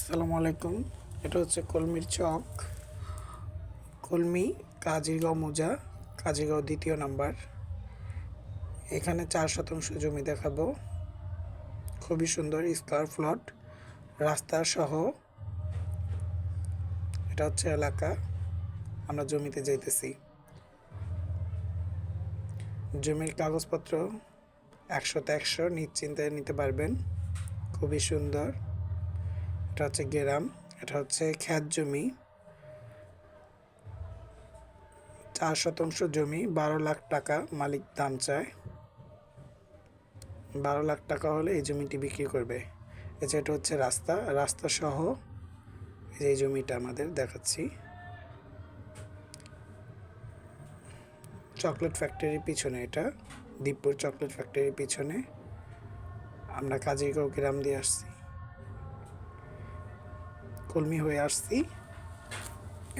আসসালামু আলাইকুম। এটা হচ্ছে কলমির চক, কলমি কাজিরগাঁও মৌজা, কাজিরগাঁও ২য় নাম্বার। এখানে ৪ শতাংশ জমি দেখাবো। খুবই সুন্দর স্কয়ার প্লট, রাস্তা সহ। এটা হচ্ছে এলাকা, আমরা জমিতে যাইতেছি। জমির কাগজপত্র ১০০/১০০ নিশ্চিন্তে নিতে পারবেন। খুবই সুন্দর। এটা হচ্ছে গ্রাম, এটা হচ্ছে ক্ষেত জমি। ৪ শতাংশ জমি, ১২ লাখ টাকা মালিক দাম চায়। ১২ লাখ টাকা হলে এই জমিটি বিক্রি করবে। এটা হচ্ছে রাস্তা, রাস্তা সহ এই জমিটা আমাদের দেখাচ্ছি। চকলেট ফ্যাক্টরির পিছনে, এটা দীপপুর চকলেট ফ্যাক্টরির পিছনে। আমরা কাজিরগাঁও গ্রাম দিয়ে আসছি, কলমি হয়ে আসছি।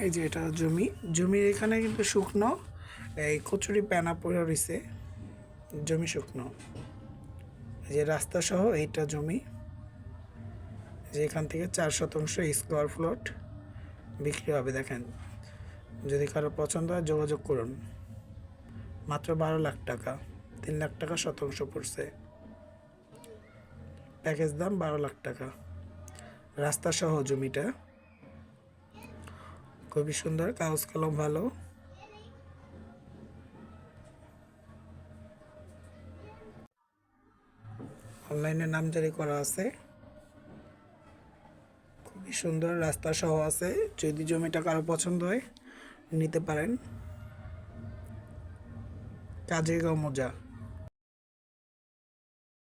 এই যে এটা জমি, জমির এখানে কিন্তু শুকনো, এই কচুরি প্যানা পড়ে রয়েছে, জমি শুকনো। এই যে রাস্তা সহ এইটা জমি, যে এখান থেকে ৪ শতাংশ স্কয়ার প্লট বিক্রি হবে। দেখেন, যদি কারো পছন্দ হয় যোগাযোগ করুন। মাত্র ১২ লাখ টাকা, ৩ লাখ টাকা শতাংশ পড়ছে। প্যাকেজ দাম ১২ লাখ টাকা। রাস্তা সহ জমিটা, খুবই সুন্দর, কাগজ কলম ভালো। অনলাইনে নামজারি করা আছে। খুবই সুন্দর, রাস্তা সহ আছে। যদি জমিটা কারো পছন্দ হয় নিতে পারেন। কাজিরগাঁও মৌজা।